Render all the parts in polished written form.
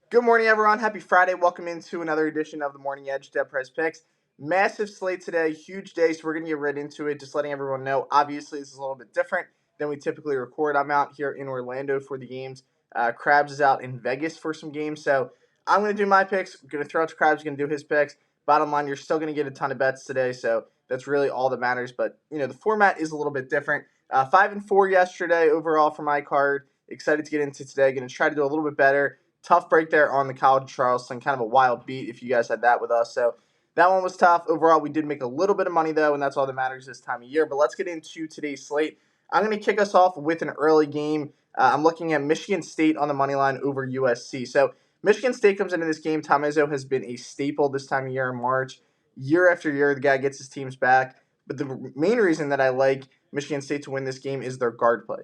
Good morning, everyone. Happy Friday. Welcome into another edition of the Morning Edge DeadPresPicks. Massive slate today, huge day, so we're going to get right into it. Just letting everyone know, obviously, this is a little bit different than we typically record. I'm out here in Orlando for the games. Krabs is out in Vegas for some games, so I'm going to do my picks. I'm going to throw out to Krabs, going to do his picks. Bottom line, you're still going to get a ton of bets today, so that's really all that matters. But, the format is a little bit different. 5-4 yesterday overall for my card. Excited to get into today. Going to try to do a little bit better. Tough break there on the College of Charleston. Kind of a wild beat if you guys had that with us. So that one was tough. Overall, we did make a little bit of money, though, and that's all that matters this time of year. But let's get into today's slate. I'm going to kick us off with an early game. I'm looking at Michigan State on the money line over USC. So Michigan State comes into this game. Tom Izzo has been a staple this time of year in March. Year after year, the guy gets his teams back. But the main reason that I like Michigan State to win this game is their guard play.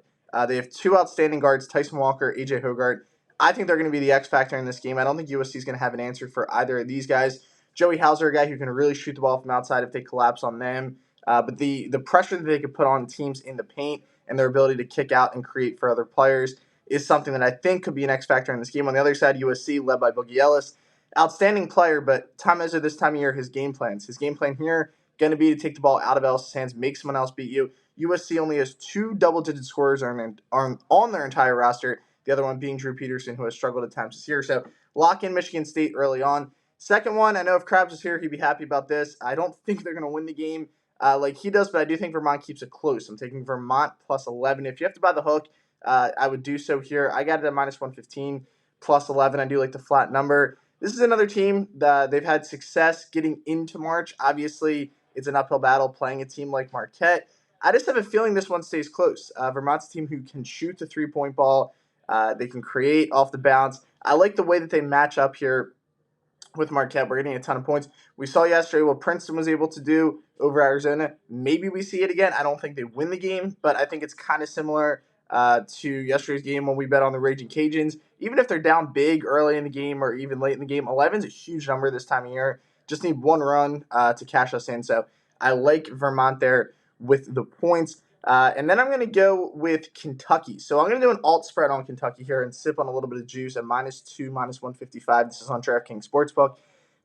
They have two outstanding guards, Tyson Walker, A.J. Hoggart. I think they're going to be the X factor in this game. I don't think USC is going to have an answer for either of these guys. Joey Hauser, a guy who can really shoot the ball from outside if they collapse on them. But the pressure that they could put on teams in the paint and their ability to kick out and create for other players is something that I think could be an X factor in this game. On the other side, USC, led by Boogie Ellis, outstanding player, but Tom Izzo this time of year, his game plan here going to be to take the ball out of Ellis' hands, make someone else beat you. USC only has two double-digit scorers on their entire roster. The other one being Drew Peterson, who has struggled at times this year. So lock in Michigan State early on. Second one, I know if Krabs was here, he'd be happy about this. I don't think they're going to win the game like he does, but I do think Vermont keeps it close. I'm taking Vermont plus 11. If you have to buy the hook, I would do so here. I got it at minus 115, plus 11. I do like the flat number. This is another team that they've had success getting into March. Obviously, it's an uphill battle playing a team like Marquette. I just have a feeling this one stays close. Vermont's a team who can shoot the three-point ball. They can create off the bounce. I like the way that they match up here with Marquette. We're getting a ton of points. We saw yesterday what Princeton was able to do over Arizona. Maybe we see it again. I don't think they win the game, but I think it's kind of similar to yesterday's game when we bet on the Raging Cajuns. Even if they're down big early in the game or even late in the game, 11 is a huge number this time of year. Just need one run to cash us in. So I like Vermont there with the points. And then I'm going to go with Kentucky. So I'm going to do an alt spread on Kentucky here and sip on a little bit of juice at -2, minus 155. This is on DraftKings Sportsbook.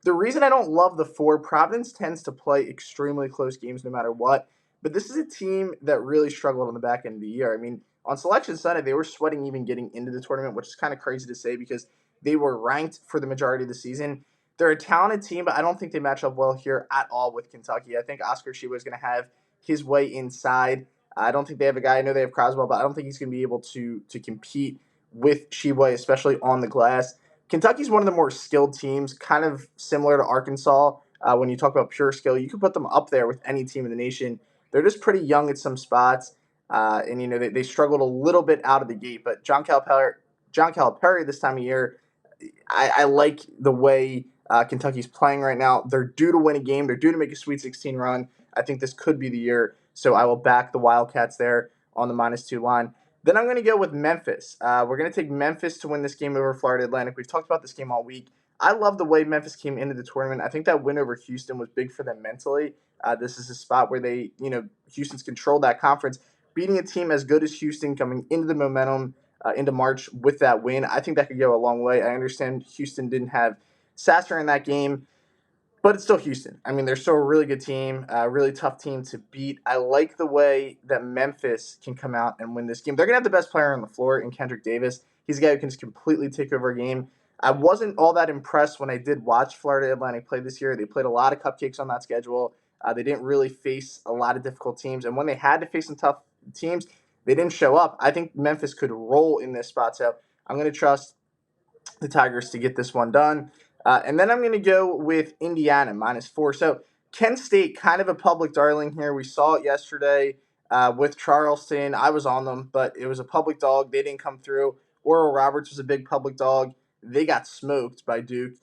The reason I don't love the 4, Providence tends to play extremely close games no matter what. But this is a team that really struggled on the back end of the year. I mean, on Selection Sunday, they were sweating even getting into the tournament, which is kind of crazy to say because they were ranked for the majority of the season. They're a talented team, but I don't think they match up well here at all with Kentucky. I think Oscar Sheba is going to have his way inside. I don't think they have a guy. I know they have Croswell, but I don't think he's going to be able to compete with Sheboy, especially on the glass. Kentucky's one of the more skilled teams, kind of similar to Arkansas. When you talk about pure skill, you can put them up there with any team in the nation. They're just pretty young at some spots, and they struggled a little bit out of the gate. But John Calipari this time of year, I like the way Kentucky's playing right now. They're due to win a game. They're due to make a Sweet 16 run. I think this could be the year. So I will back the Wildcats there on the -2 line. Then I'm going to go with Memphis. We're going to take Memphis to win this game over Florida Atlantic. We've talked about this game all week. I love the way Memphis came into the tournament. I think that win over Houston was big for them mentally. This is a spot where Houston's controlled that conference. Beating a team as good as Houston coming into the momentum into March with that win, I think that could go a long way. I understand Houston didn't have Sasser in that game. But it's still Houston. I mean, they're still a really good team, a really tough team to beat. I like the way that Memphis can come out and win this game. They're going to have the best player on the floor in Kendrick Davis. He's a guy who can just completely take over a game. I wasn't all that impressed when I did watch Florida Atlantic play this year. They played a lot of cupcakes on that schedule. They didn't really face a lot of difficult teams. And when they had to face some tough teams, they didn't show up. I think Memphis could roll in this spot. So I'm going to trust the Tigers to get this one done. And then I'm going to go with Indiana, -4. So Kent State, kind of a public darling here. We saw it yesterday with Charleston. I was on them, but it was a public dog. They didn't come through. Oral Roberts was a big public dog. They got smoked by Duke.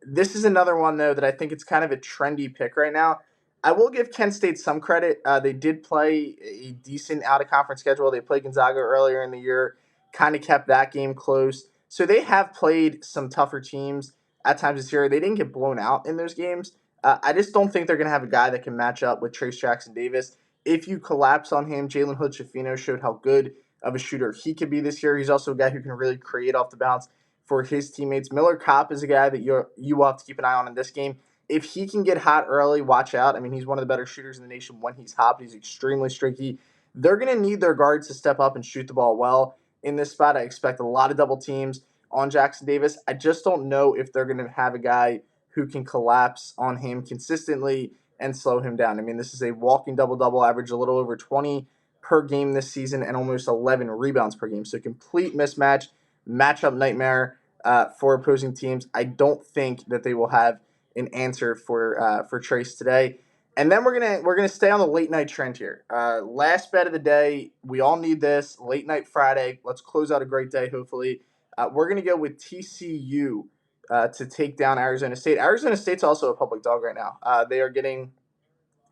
This is another one, though, that I think it's kind of a trendy pick right now. I will give Kent State some credit. They did play a decent out-of-conference schedule. They played Gonzaga earlier in the year, kind of kept that game close. So they have played some tougher teams at times this year. They didn't get blown out in those games. I just don't think they're going to have a guy that can match up with Trace Jackson Davis. If you collapse on him, Jalen Hood-Schifino showed how good of a shooter he could be this year. He's also a guy who can really create off the bounce for his teammates. Miller Kopp is a guy that you will have to keep an eye on in this game. If he can get hot early, watch out. I mean, he's one of the better shooters in the nation when he's hot. He's extremely streaky. They're going to need their guards to step up and shoot the ball well in this spot. I expect a lot of double teams on Jackson Davis. I just don't know if they're going to have a guy who can collapse on him consistently and slow him down. I mean, this is a walking double-double, average a little over 20 per game this season and almost 11 rebounds per game. So complete mismatch, matchup nightmare for opposing teams. I don't think that they will have an answer for Trace today. And then we're gonna stay on the late night trend here. Last bet of the day. We all need this late night Friday. Let's close out a great day. Hopefully, we're gonna go with TCU to take down Arizona State. Arizona State's also a public dog right now. They are getting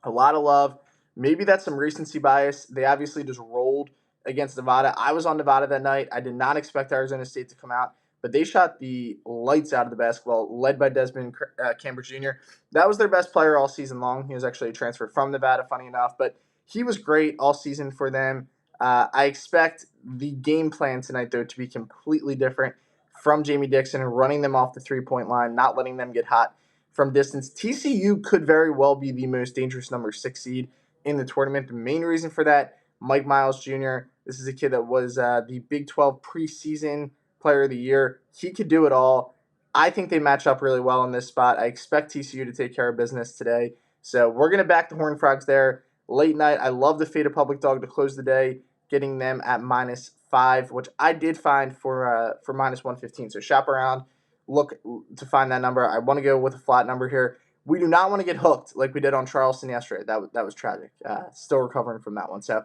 a lot of love. Maybe that's some recency bias. They obviously just rolled against Nevada. I was on Nevada that night. I did not expect Arizona State to come out, but they shot the lights out of the basketball, led by Desmond Cambridge Jr. That was their best player all season long. He was actually transferred from Nevada, funny enough, but he was great all season for them. I expect the game plan tonight, though, to be completely different from Jamie Dixon and running them off the three-point line, not letting them get hot from distance. TCU could very well be the most dangerous number 6 seed in the tournament. The main reason for that, Mike Miles Jr. This is a kid that was the Big 12 preseason player of the year. He could do it all. I think they match up really well in this spot. I expect TCU to take care of business today. So we're going to back the Horned Frogs there. Late night, I love the fade of Public Dog to close the day, getting them at -5, which I did find for -115. So shop around, look to find that number. I want to go with a flat number here. We do not want to get hooked like we did on Charleston yesterday. That was tragic. Still recovering from that one. So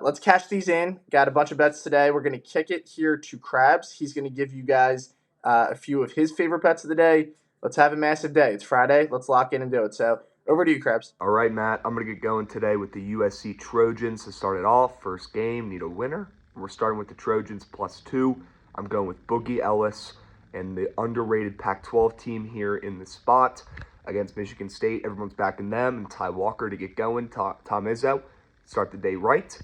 let's cash these in. Got a bunch of bets today. We're going to kick it here to Krabs. He's going to give you guys a few of his favorite bets of the day. Let's have a massive day. It's Friday. Let's lock in and do it. So over to you, Krabs. All right, Matt. I'm going to get going today with the USC Trojans to start it off. First game, need a winner. We're starting with the Trojans +2. I'm going with Boogie Ellis and the underrated Pac-12 team here in the spot against Michigan State. Everyone's backing them and Ty Walker to get going. Tom Izzo, start the day right.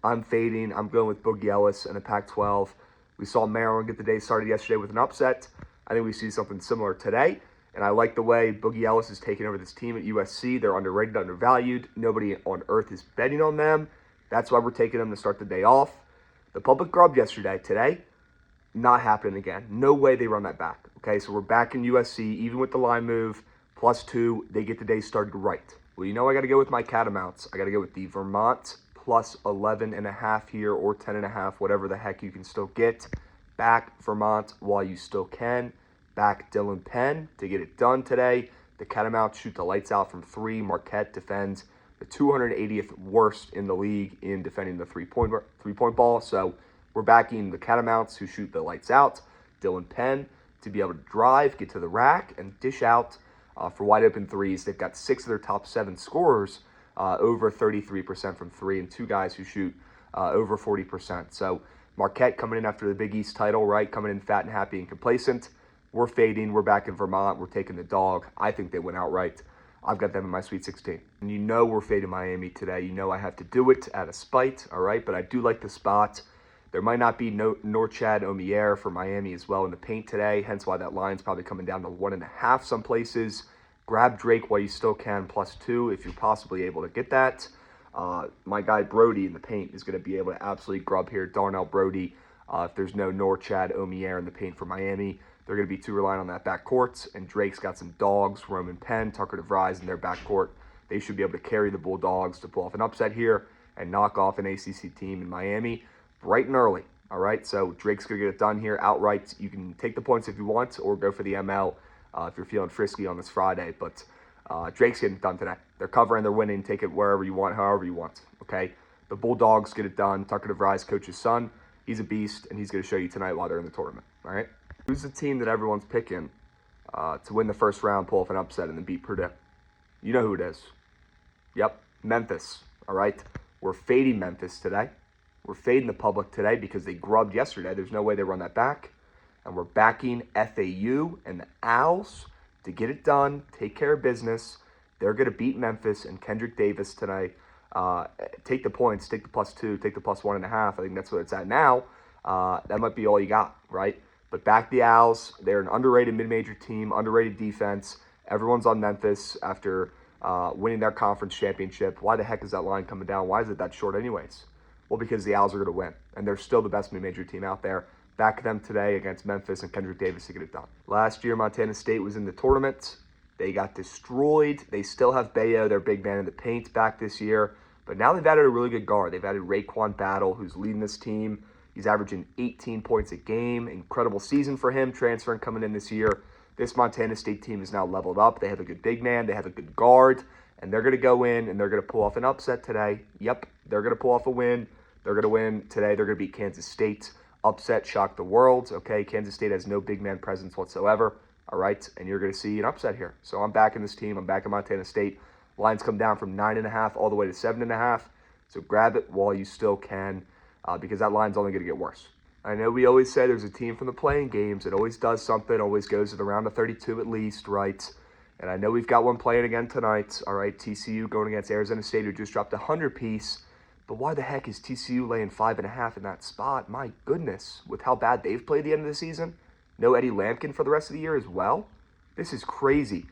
I'm fading. I'm going with Boogie Ellis and the Pac-12. We saw Maryland get the day started yesterday with an upset. I think we see something similar today. And I like the way Boogie Ellis is taking over this team at USC. They're underrated, undervalued. Nobody on earth is betting on them. That's why we're taking them to start the day off. The public grubbed yesterday. Today, not happening again. No way they run that back. Okay, so we're back in USC, even with the line move, +2. They get the day started right. Well, you know I got to go with my catamounts. I got to go with the Vermont +11.5 here or 10.5, whatever the heck you can still get. Back Vermont while you still can. Back Dylan Penn to get it done today. The Catamounts shoot the lights out from 3. Marquette defends the 280th worst in the league in defending the three-point ball. So we're backing the Catamounts who shoot the lights out. Dylan Penn to be able to drive, get to the rack, and dish out for wide open threes. They've got 6 of their top 7 scorers over 33% from 3, and 2 guys who shoot over 40%. So Marquette coming in after the Big East title, right? Coming in fat and happy and complacent. We're fading. We're back in Vermont. We're taking the dog. I think they went outright. I've got them in my Sweet 16. And you know we're fading Miami today. You know I have to do it out of spite, all right? But I do like the spot. There might not be Norchad Omier for Miami as well in the paint today, hence why that line's probably coming down to 1.5 some places. Grab Drake while you still can, +2 if you're possibly able to get that. My guy Brody in the paint is going to be able to absolutely grub here. Darnell Brody, if there's no Norchad Omier in the paint for Miami, they're going to be too reliant on that backcourt. And Drake's got some dogs, Roman Penn, Tucker DeVries in their backcourt. They should be able to carry the Bulldogs to pull off an upset here and knock off an ACC team in Miami bright and early. All right, so Drake's going to get it done here outright. You can take the points if you want or go for the ML if you're feeling frisky on this Friday. But Drake's getting it done today. They're covering, they're winning. Take it wherever you want, however you want. Okay, the Bulldogs get it done. Tucker DeVries, coach's son. He's a beast, and he's going to show you tonight while they're in the tournament. All right. Who's the team that everyone's picking to win the first round, pull off an upset, and then beat Purdue? You know who it is. Yep, Memphis. All right. We're fading Memphis today. We're fading the public today because they grubbed yesterday. There's no way they run that back. And we're backing FAU and the Owls to get it done, take care of business. They're going to beat Memphis and Kendrick Davis tonight. Take the points, take the +2, take the +1.5. I think that's what it's at now. That might be all you got, right? But back the Owls. They're an underrated mid-major team, underrated defense. Everyone's on Memphis after winning their conference championship. Why the heck is that line coming down? Why is it that short anyways? Well, because the Owls are going to win, and they're still the best mid-major team out there. Back them today against Memphis and Kendrick Davis to get it done. Last year, Montana State was in the tournament. They got destroyed. They still have Bayo, their big man in the paint, back this year. But now they've added a really good guard. They've added Raekwon Battle, who's leading this team. He's averaging 18 points a game. Incredible season for him, transferring coming in this year. This Montana State team is now leveled up. They have a good big man. They have a good guard. And they're going to go in and they're going to pull off an upset today. Yep, they're going to pull off a win. They're going to win today. They're going to beat Kansas State. Upset, shock the world. Okay, Kansas State has no big man presence whatsoever. All right, and you're going to see an upset here. So I'm backing this team. I'm backing Montana State. Lines come down from 9.5 all the way to 7.5. So grab it while you still can, because that line's only going to get worse. I know we always say there's a team from the playing games that always does something, always goes to the round of 32 at least, right? And I know we've got one playing again tonight. All right, TCU going against Arizona State, who just dropped a 100-piece. But why the heck is TCU laying 5.5 in that spot? My goodness, with how bad they've played the end of the season. No Eddie Lampkin for the rest of the year as well. This is crazy.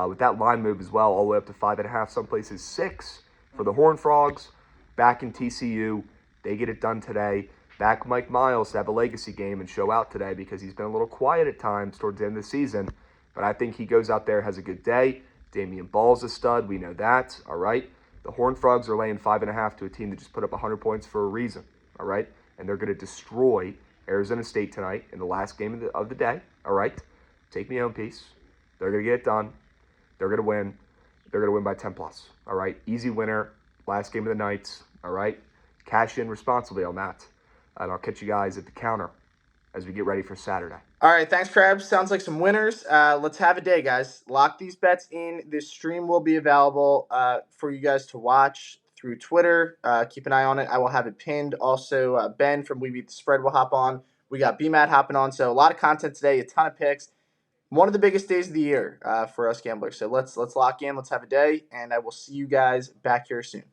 With that line move as well, all the way up to 5.5, some places 6 for the Horned Frogs. Back in TCU, they get it done today. Back Mike Miles to have a legacy game and show out today because he's been a little quiet at times towards the end of the season. But I think he goes out there, has a good day. Damian Ball's a stud. We know that. All right. The Horned Frogs are laying 5.5 to a team that just put up 100 points for a reason. All right. And they're going to destroy Arizona State tonight in the last game of the day. All right. Take me home piece. They're going to get it done. They're going to win. They're going to win by 10 plus. All right. Easy winner. Last game of the night. All right. Cash in responsibly on that. And I'll catch you guys at the counter as we get ready for Saturday. All right, thanks, Krabs. Sounds like some winners. Let's have a day, guys. Lock these bets in. This stream will be available for you guys to watch through Twitter. Keep an eye on it. I will have it pinned. Also, Ben from We Beat the Spread will hop on. We got BMAT hopping on. So a lot of content today, a ton of picks. One of the biggest days of the year for us gamblers. So let's lock in. Let's have a day, and I will see you guys back here soon.